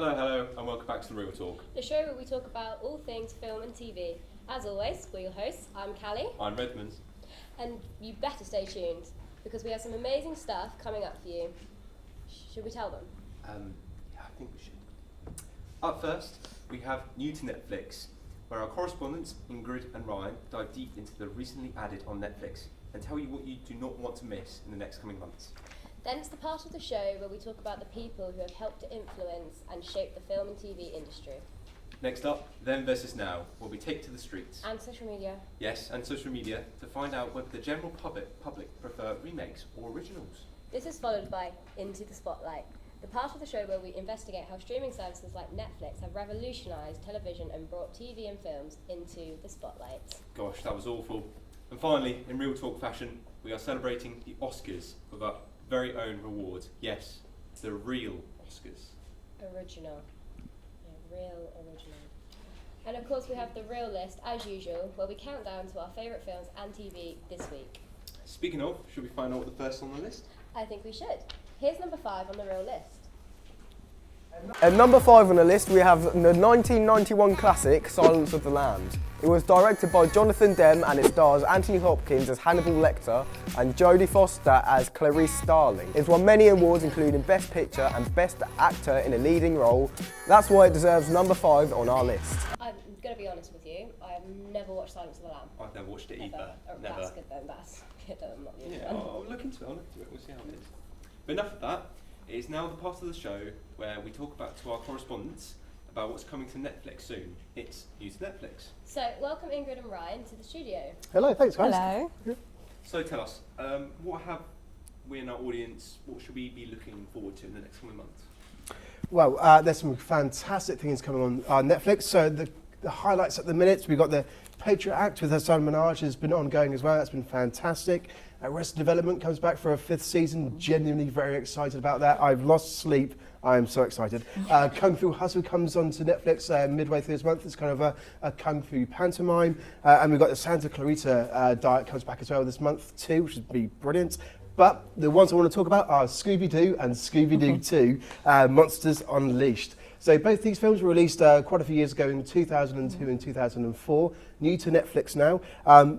Hello, hello, and welcome back to The Real Talk. The show where we talk about all things film and TV. As always, we're your hosts. I'm Callie, I'm Redmond. and you better stay tuned because we have some amazing stuff coming up for you. Should we tell them? Yeah, I think we should. Up first, we have new to Netflix, where our correspondents, Ingrid and Ryan, dive deep into the recently added on Netflix and tell you what you do not want to miss in the next coming months. Then it's the part of the show where we talk about the people who have helped to influence and shape the film and TV industry. Next up, Then versus Now, where we take to the streets. And social media. Yes, and social media to find out whether the general public prefer remakes or originals. This is followed by Into the Spotlight, the part of the show where we investigate how streaming services like Netflix have revolutionised television and brought TV and films into the spotlight. Gosh, that was awful. And finally, in Real Talk fashion, we are celebrating the Oscars with our very own reward. Yes, the real Oscars. Original. Yeah, real original. And of course we have the Real List, as usual, where we count down to our favourite films and TV this week. Speaking of, should we find out what the first on the list? I think we should. Here's number 5 on the Real List. At number 5 on the list, we have the 1991 classic Silence of the Lambs. It was directed by Jonathan Demme and it stars Anthony Hopkins as Hannibal Lecter and Jodie Foster as Clarice Starling. It's won many awards including Best Picture and Best Actor in a Leading Role. That's why it deserves number 5 on our list. I'm going to be honest with you, I have never watched Silence of the Lamb. I've never watched it Ever. either. Oh, Never. that's good then, that's good. I'm not the only Yeah, one. I'll look into it. We'll see how it is. But enough of that. It is now the part of the show where we talk about to our correspondents about what's coming to Netflix soon. It's new to Netflix. So, welcome Ingrid and Ryan to the studio. Hello, thanks guys. Hello. So tell us, what have we in our audience, what should we be looking forward to in the next coming months? Well, there's some fantastic things coming on Netflix. So the highlights at the minute, we've got the Patriot Act with Hassan Minhaj has been ongoing as well. That's been fantastic. Arrested Development comes back for a 5th season. Genuinely very excited about that. I've lost sleep. I'm so excited. Kung Fu Hustle comes onto Netflix midway through this month. It's kind of a Kung Fu pantomime. And we've got the Santa Clarita Diet comes back as well this month too, which would be brilliant. But the ones I want to talk about are Scooby-Doo and Scooby-Doo 2, Monsters Unleashed. So both these films were released quite a few years ago in 2002 and 2004, new to Netflix now.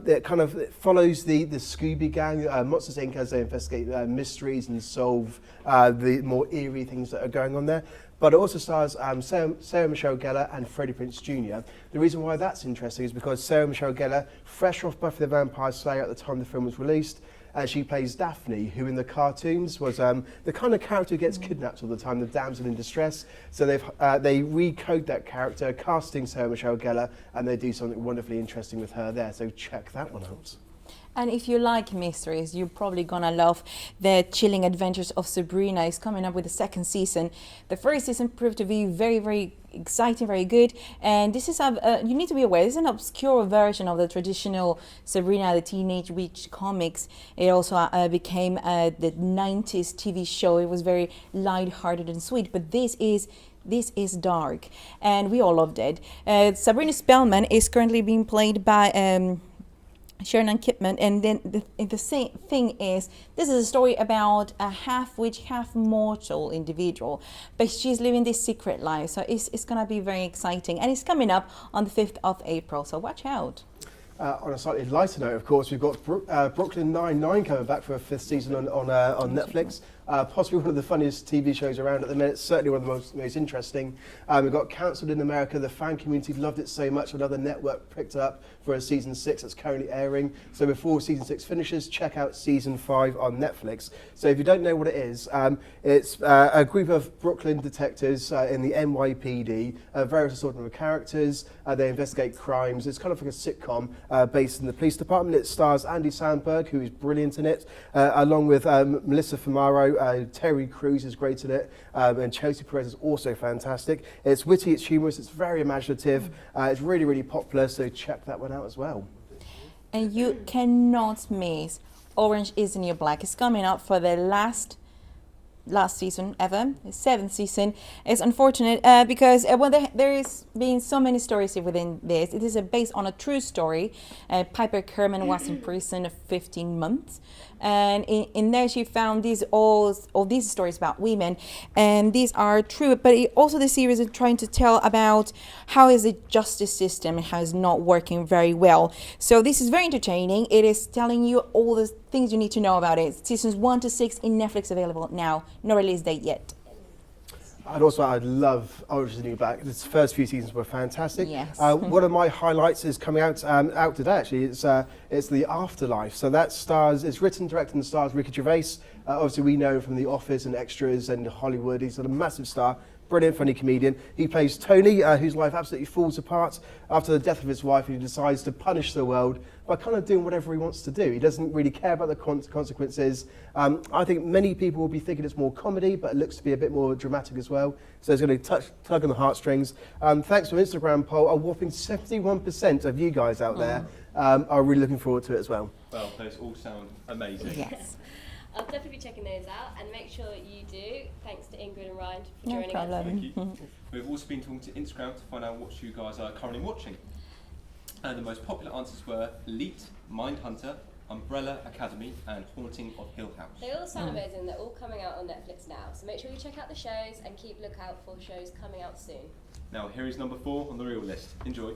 It follows the Scooby Gang, Monsters Inc. as they investigate mysteries and solve the more eerie things that are going on there. But it also stars Sarah Michelle Gellar and Freddie Prinze Jr. The reason why that's interesting is because Sarah Michelle Gellar, fresh off Buffy the Vampire Slayer at the time the film was released, she plays Daphne, who in the cartoons was the kind of character who gets kidnapped all the time, the damsel in distress. So they recode that character, casting Sarah Michelle Gellar, and they do something wonderfully interesting with her there. So check that one out. And if you like mysteries, you're probably gonna love The Chilling Adventures of Sabrina. It's coming up with the 2nd season. The 1st season proved to be very, very exciting, very good. And this is you need to be aware, this is an obscure version of the traditional Sabrina the Teenage Witch comics. It also became the 90s TV show. It was very light-hearted and sweet, but this is dark, and we all loved it. Sabrina Spellman is currently being played by Shannon Kipman, and then the same thing is, this is a story about a half witch, half mortal individual, but she's living this secret life, so it's gonna be very exciting, and it's coming up on the 5th of April, so watch out. On a slightly lighter note, of course, we've got Brooklyn Nine-Nine coming back for a 5th season on Netflix. Possibly one of the funniest TV shows around at the minute, certainly one of the most interesting. We've got Cancelled in America. The fan community loved it so much, another network picked it up for a season 6 that's currently airing. So before season 6 finishes, check out season 5 on Netflix. So if you don't know what it is, it's a group of Brooklyn detectives in the NYPD, various assortment of characters. They investigate crimes. It's kind of like a sitcom based in the police department. It stars Andy Samberg, who is brilliant in it, along with Melissa Fumaro. Terry Crews is great in it, and Chelsea Perez is also fantastic. It's witty, it's humorous, it's very imaginative. It's really, really popular, so check that one out as well. And you cannot miss Orange is the New Black. It's coming up for the last last season ever, the 7th season. It's unfortunate because there is been so many stories within this. It is based on a true story. Piper Kerman was in prison for 15 months, and in there she found all these stories about women, and these are true. But also the series is trying to tell about how is the justice system and how it's not working very well. So this is very entertaining. It is telling you all the things you need to know about it. Seasons 1 to 6 in Netflix available now. No release date yet. And also, I love Orange is the New Black. The first few seasons were fantastic. Yes. One of my highlights is coming out today. Actually, it's The Afterlife. So that stars, it's written, directed, and stars Ricky Gervais. Obviously, we know him from The Office and Extras and Hollywood. He's a massive star. Brilliant, funny comedian. He plays Tony, whose life absolutely falls apart after the death of his wife. He decides to punish the world by kind of doing whatever he wants to do. He doesn't really care about the consequences. I think many people will be thinking it's more comedy, but it looks to be a bit more dramatic as well. So it's going to tug on the heartstrings. Thanks for Instagram poll. A whopping 71% of you guys out there are really looking forward to it as well. Well, those all sound amazing. Yes. I'll definitely be checking those out, and make sure you do. Thanks to Ingrid and Ryan for No joining us. problem. Thank you. We've also been talking to Instagram to find out what you guys are currently watching. And the most popular answers were Elite, Mindhunter, Umbrella Academy, and Haunting of Hill House. They all sound amazing. They're all coming out on Netflix now. So make sure you check out the shows and keep lookout for shows coming out soon. Now, here is number 4 on the real list. Enjoy.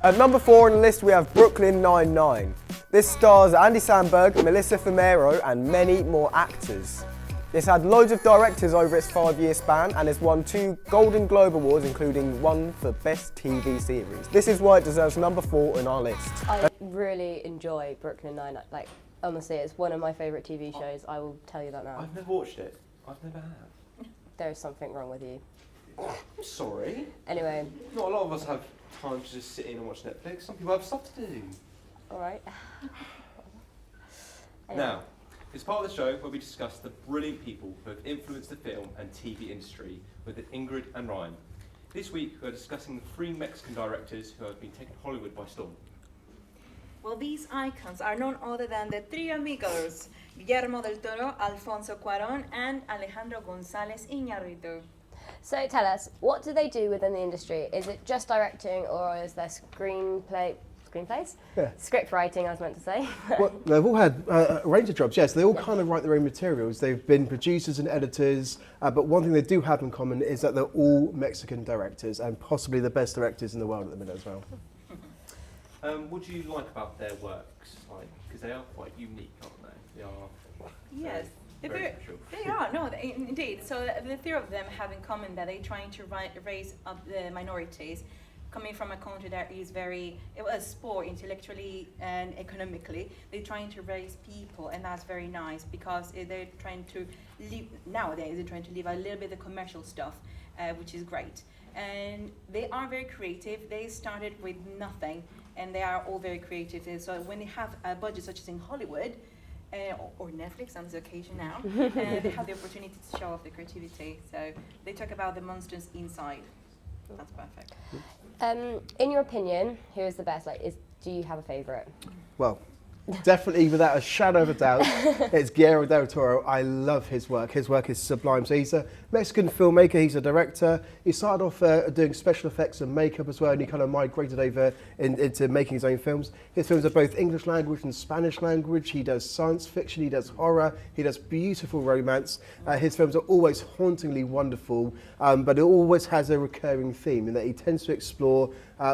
At number 4 on the list we have Brooklyn Nine-Nine. This stars Andy Samberg, Melissa Fumero and many more actors. It's had loads of directors over its 5-year span and has won 2 Golden Globe Awards, including one for Best TV Series. This is why it deserves number 4 on our list. I really enjoy Brooklyn Nine-Nine. Like, honestly, it's one of my favourite TV shows. I will tell you that now. I've never watched it. I've never have. There's something wrong with you. I'm sorry. Anyway, Not a lot of us have time to just sit in and watch Netflix. Some people have stuff to do. alright. Now, it's part of the show where we discuss the brilliant people who have influenced the film and TV industry with Ingrid and Ryan. This week, we're discussing the 3 Mexican directors who have been taking Hollywood by storm. Well, these icons are none other than the 3 amigos, Guillermo del Toro, Alfonso Cuarón, and Alejandro González Iñárritu. So tell us, what do they do within the industry? Is it just directing, or is there screenplays? Yeah. Script writing, I was meant to say. Well, they've all had a range of jobs, yes. They all kind of write their own materials. They've been producers and editors, but one thing they do have in common is that they're all Mexican directors and possibly the best directors in the world at the minute as well. What do you like about their works? Because they are quite unique, aren't they? They are Yes, very special. they are. No, indeed. So the 3 of them have in common that they're trying to raise up the minorities, coming from a country that is it was poor intellectually and economically. They're trying to raise people, and that's very nice because they're trying to live, nowadays they're trying to live a little bit of the commercial stuff, which is great. And they are very creative. They started with nothing, and they are all very creative. And so when they have a budget such as in Hollywood, or Netflix on this occasion now, they have the opportunity to show off their creativity. So they talk about the monsters inside. That's perfect. In your opinion, who is the best? Do you have a favourite? Well, definitely without a shadow of a doubt, it's Guillermo del Toro. I love his work. His work is sublime. So he's a Mexican filmmaker, he's a director. He started off doing special effects and makeup as well, and he kind of migrated over into making his own films. His films are both English language and Spanish language. He does science fiction, he does horror, he does beautiful romance. His films are always hauntingly wonderful, but it always has a recurring theme in that he tends to explore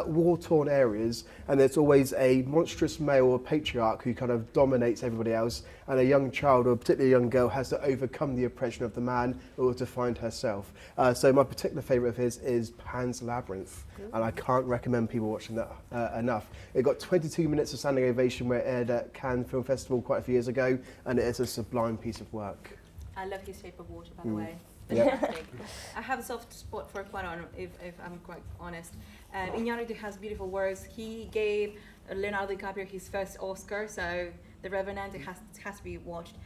war-torn areas, and there's always a monstrous male or patriarch who kind of dominates everybody else, and a young child, or particularly a young girl, has to overcome the oppression of the man in order to find herself. So my particular favourite of his is Pan's Labyrinth, and I can't recommend people watching that enough. It got 22 minutes of standing ovation where it aired at Cannes Film Festival quite a few years ago, and it is a sublime piece of work. I love his Shape of Water, by the way. Yeah. Fantastic. I have a soft spot for Cuarón, if I'm quite honest. Iñárritu has beautiful works. He gave Leonardo DiCaprio his first Oscar, so The Revenant has to be watched.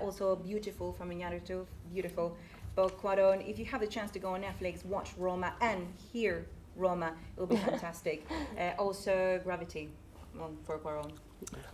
Also beautiful from Iñárritu, beautiful. But Cuarón, if you have the chance to go on Netflix, watch Roma and hear Roma, it will be fantastic. Also Gravity for Cuarón.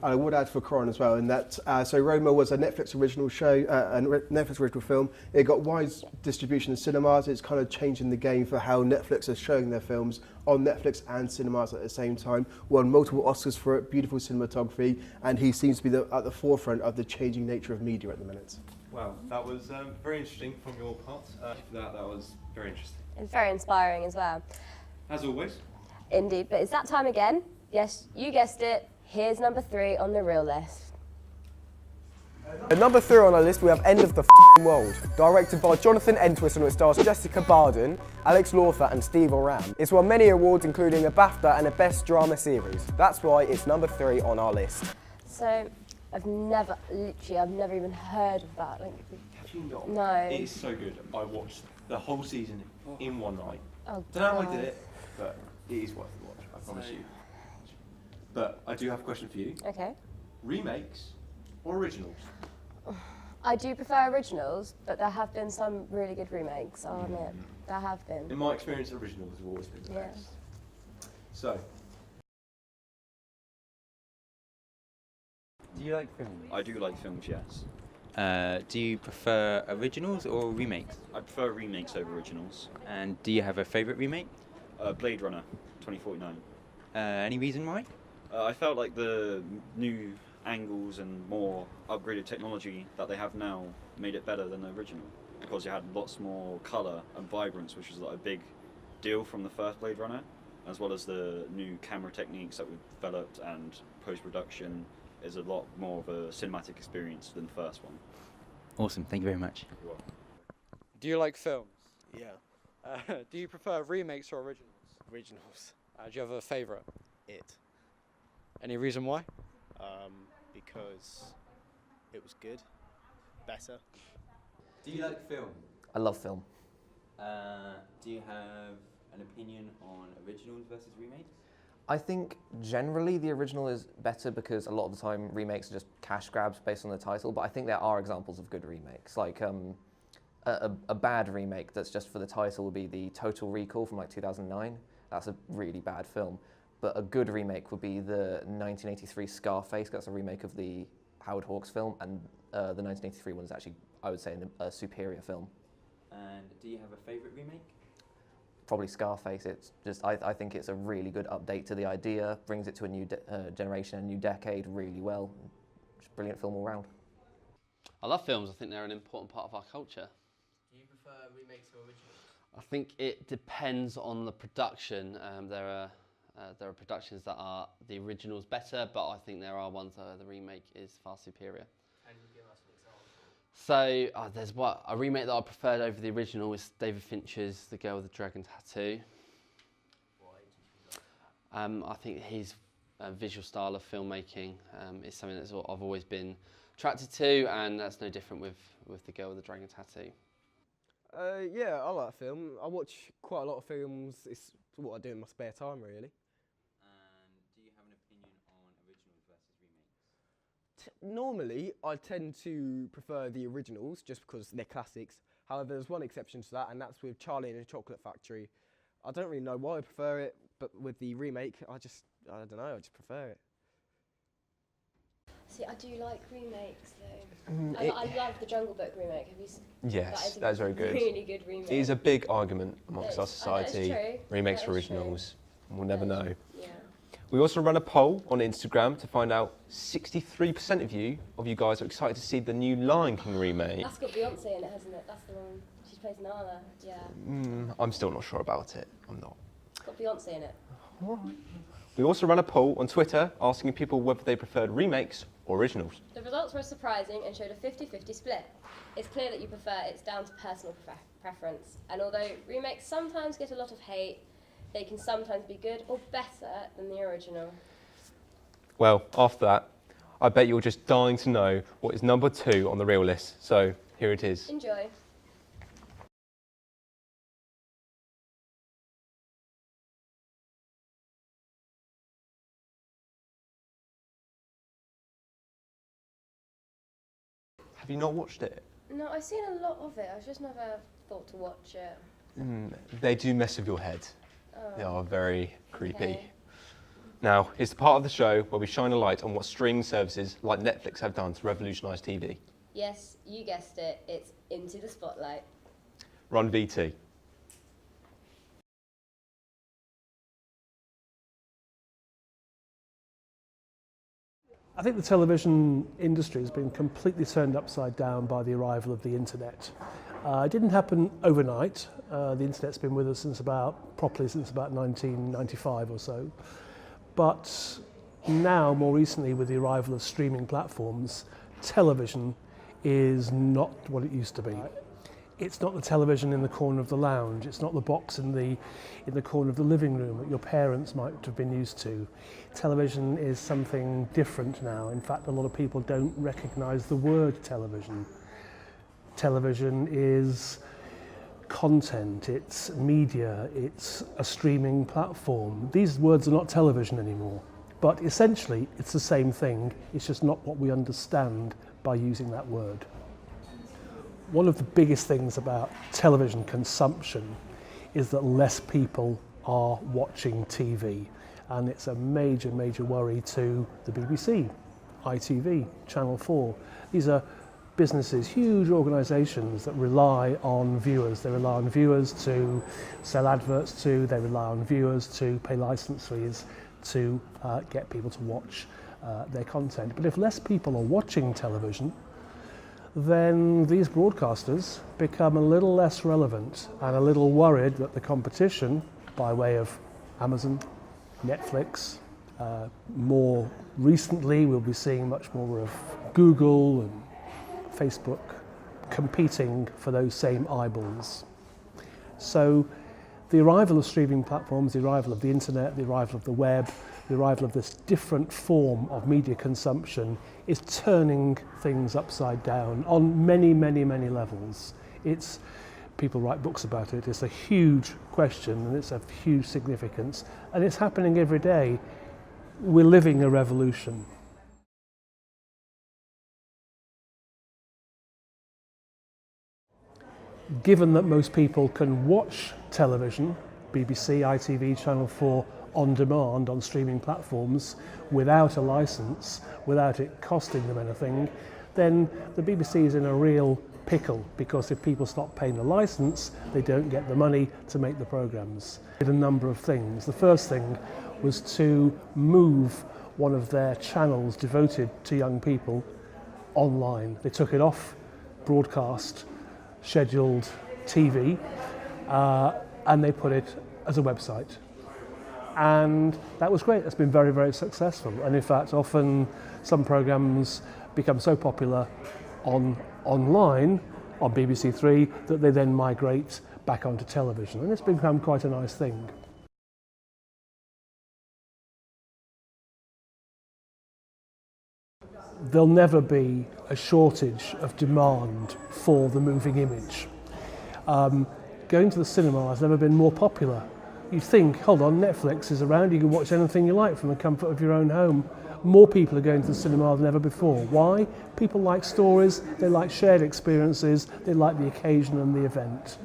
I would add for Corin as well, in that so Roma was a Netflix original show, Netflix original film. It got wide distribution in cinemas. It's kind of changing the game for how Netflix are showing their films on Netflix and cinemas at the same time. Won multiple Oscars for it, beautiful cinematography, and he seems to be at the forefront of the changing nature of media at the minute. Wow, that was very interesting from your part. That was very interesting. It's very inspiring as well. As always. Indeed, but it's that time again. Yes, you guessed it. Here's number 3 on the real list. At number 3 on our list, we have End of the F***ing World, directed by Jonathan Entwistle, and it stars Jessica Barden, Alex Lawther and Steve Oram. It's won many awards, including a BAFTA and a Best Drama Series. That's why it's number 3 on our list. So, I've never even heard of that. Like, Have you not? no. It is so good. I watched the whole season in one night. Oh, Don't know how I God. did it, but it is worth the watch, I promise you. But I do have a question for you. Okay. Remakes or originals? I do prefer originals, but there have been some really good remakes, I'll admit. There have In been. my experience, originals have always been the Yeah. best. So, Do you like films? I do like films, yes. Do you prefer originals or remakes? I prefer remakes over originals. And do you have a favourite remake? Blade Runner 2049. Any reason why? I felt like the new angles and more upgraded technology that they have now made it better than the original, because you had lots more colour and vibrance, which was like a big deal from the first Blade Runner, as well as the new camera techniques that were developed, and post-production is a lot more of a cinematic experience than the first one. Awesome, thank you very much. You're welcome. Do you like films? Yeah, Do you prefer remakes or originals? originals. Do you have a favourite? It. Any reason why? Because it was good, better. Do you like film? I love film. Do you have an opinion on originals versus remakes? I think generally the original is better because a lot of the time remakes are just cash grabs based on the title, but I think there are examples of good remakes. Like a bad remake that's just for the title would be the Total Recall from like 2009. That's a really bad film. But a good remake would be the 1983 Scarface. That's a remake of the Howard Hawks film, and the 1983 one is actually, I would say, a superior film. And do you have a favourite remake? Probably Scarface. It's just, I think it's a really good update to the idea, brings it to a new generation, a new decade really well. Just a brilliant film all round. I love films. I think they're an important part of our culture. Do you prefer remakes or originals? I think it depends on the production. There are productions that are the original's better, but I think there are ones where the remake is far superior. Can you give us an example? So there's a remake that I preferred over the original is David Fincher's The Girl with the Dragon Tattoo. Why did you like that? I think his visual style of filmmaking is something that I've always been attracted to, and that's no different with The Girl with the Dragon Tattoo. Yeah, I like film. I watch quite a lot of films. It's what I do in my spare time, really. And do you have an opinion on originals versus remakes? Normally, I tend to prefer the originals just because they're classics. However, there's one exception to that, and that's with Charlie and the Chocolate Factory. I don't really know why I prefer it, but with the remake, I don't know, I just prefer it. See, I do like remakes though. I love the Jungle Book remake. Have you seen? Yes, that is very good. Really good remake. It is a big argument amongst It our is. I know, it's society. true. Remakes That or is true. originals. We'll never know. Yeah. We also run a poll on Instagram to find out 63% of you guys are excited to see the new Lion King remake. That's got Beyonce in it, hasn't it? That's the one. She plays Nala. Yeah. I'm still not sure about it. I'm not. It's got Beyonce in it. We also ran a poll on Twitter asking people whether they preferred remakes or originals. The results were surprising and showed a 50-50 split. It's clear that you prefer it's down to personal preference. And although remakes sometimes get a lot of hate, they can sometimes be good or better than the original. Well, after that, I bet you're just dying to know what is number 2 on the real list. So here it is. Enjoy. Have you not watched it? No, I've seen a lot of it. I've just never thought to watch it. They do mess with your head. Oh, They are very creepy. okay. Now, it's the part of the show where we shine a light on what streaming services like Netflix have done to revolutionise TV. Yes, you guessed it, it's Into the Spotlight. Run VT. I think the television industry has been completely turned upside down by the arrival of the internet. It didn't happen overnight. The internet's been with us properly since about 1995 or so. But now, more recently, with the arrival of streaming platforms, television is not what it used to be. It's not the television in the corner of the lounge. It's not the box in the corner of the living room that your parents might have been used to. Television is something different now. In fact, a lot of people don't recognise the word television. Television is content, it's media, it's a streaming platform. These words are not television anymore, but essentially it's the same thing. It's just not what we understand by using that word. One of the biggest things about television consumption is that less people are watching TV, and it's a major, major worry to the BBC, ITV, Channel 4. These are businesses, huge organisations that rely on viewers. They rely on viewers to sell adverts to, they rely on viewers to pay licence fees to get people to watch their content. But if less people are watching television, then these broadcasters become a little less relevant and a little worried that the competition, by way of Amazon, Netflix, more recently we'll be seeing much more of Google and Facebook competing for those same eyeballs. So the arrival of streaming platforms, the arrival of the internet, the arrival of the web, the arrival of this different form of media consumption is turning things upside down on many, many, many levels. People write books about it. It's a huge question and it's of huge significance, and it's happening every day. We're living a revolution. Given that most people can watch television, BBC, ITV, Channel 4, on demand on streaming platforms without a licence, without it costing them anything, then the BBC is in a real pickle, because if people stop paying the licence, they don't get the money to make the programmes. They did a number of things. The first thing was to move one of their channels devoted to young people online. They took it off broadcast scheduled TV and they put it as a website. And that was great. It's been very, very successful. And in fact, often some programmes become so popular online on BBC Three that they then migrate back onto television. And it's become quite a nice thing. There'll never be a shortage of demand for the moving image. Going to the cinema has never been more popular. You think, hold on, Netflix is around, you can watch anything you like from the comfort of your own home. More people are going to the cinema than ever before. Why? People like stories, they like shared experiences, they like the occasion and the event.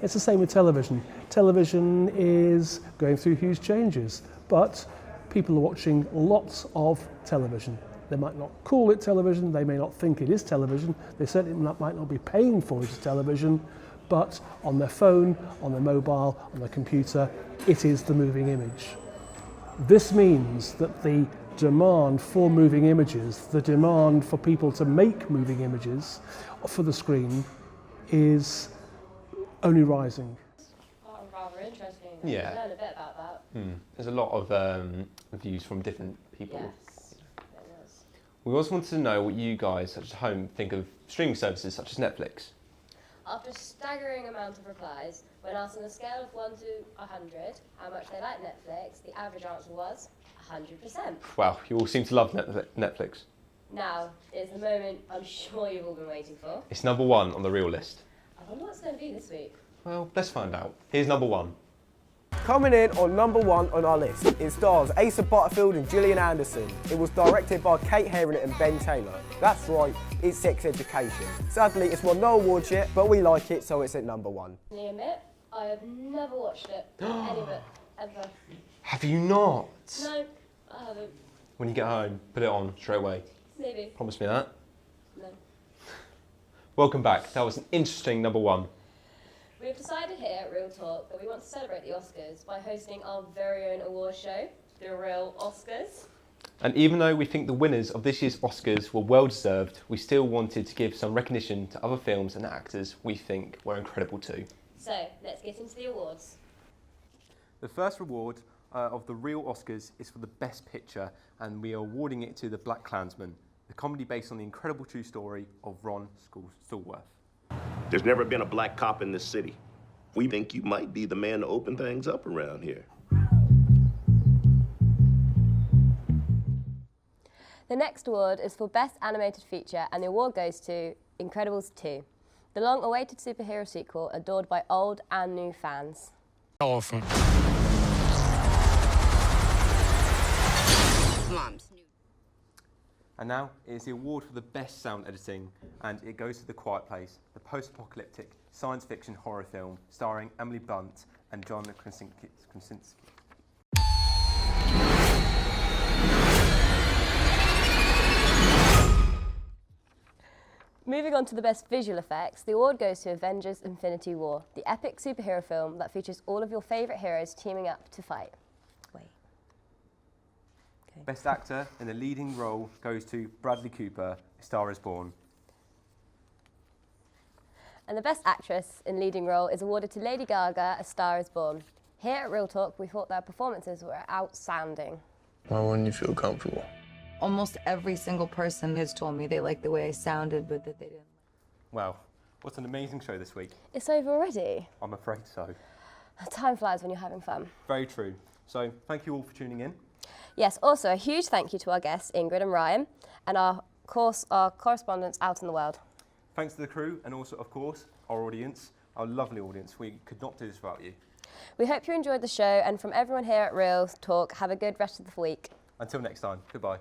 It's the same with television. Television is going through huge changes, but people are watching lots of television. They might not call it television, they may not think it is television, they certainly might not be paying for it as television, but on their phone, on their mobile, on their computer, it is the moving image. This means that the demand for moving images, the demand for people to make moving images for the screen is only rising. Oh, rather interesting. Yeah. Learn a bit about that. There's a lot of views from different people. Yes, there is. We also wanted to know what you guys, such as home, think of streaming services such as Netflix. After a staggering amount of replies, when asked on a scale of 1 to 100 how much they like Netflix, the average answer was 100%. Wow, you all seem to love Netflix. Now is the moment I'm sure you've all been waiting for. It's number one on the real list. I wonder what it's going to be this week. Well, let's find out. Here's number one. Coming in on number one on our list, it stars Asa Butterfield and Gillian Anderson. It was directed by Kate Herring and Ben Taylor. That's right, it's Sex Education. Sadly, it's won no awards yet, but we like it, so it's at number one. I admit, I have never watched it, any of it, ever. Have you not? No, I haven't. When you get home, put it on straight away. Maybe. Promise me that. No. Welcome back. That was an interesting number one. We've decided here at Real Talk that we want to celebrate the Oscars by hosting our very own award show, the Real Oscars. And even though we think the winners of this year's Oscars were well deserved, we still wanted to give some recognition to other films and actors we think were incredible too. So, let's get into the awards. The first reward of the Real Oscars is for the Best Picture, and we are awarding it to The Black Klansman, the comedy based on the incredible true story of Ron Stallworth. There's never been a black cop in this city. We think you might be the man to open things up around here. The next award is for Best Animated Feature, and the award goes to Incredibles 2, the long-awaited superhero sequel adored by old and new fans. Awesome. And now it is the award for the Best Sound Editing, and it goes to The Quiet Place, the post-apocalyptic science fiction horror film starring Emily Blunt and John Krasinski. Moving on to the Best Visual Effects, the award goes to Avengers Infinity War, the epic superhero film that features all of your favourite heroes teaming up to fight. Best Actor in a leading role goes to Bradley Cooper, A Star Is Born. And the Best Actress in leading role is awarded to Lady Gaga, A Star Is Born. Here at Real Talk, we thought their performances were outstanding. Why wouldn't you feel comfortable? Almost every single person has told me they liked the way I sounded, but that they didn't. Well, what an amazing show this week. It's over already. I'm afraid so. Time flies when you're having fun. Very true. So, thank you all for tuning in. Yes, also a huge thank you to our guests, Ingrid and Ryan, and our correspondents out in the world. Thanks to the crew and also, of course, our audience, our lovely audience. We could not do this without you. We hope you enjoyed the show, and from everyone here at Real Talk, have a good rest of the week. Until next time, goodbye.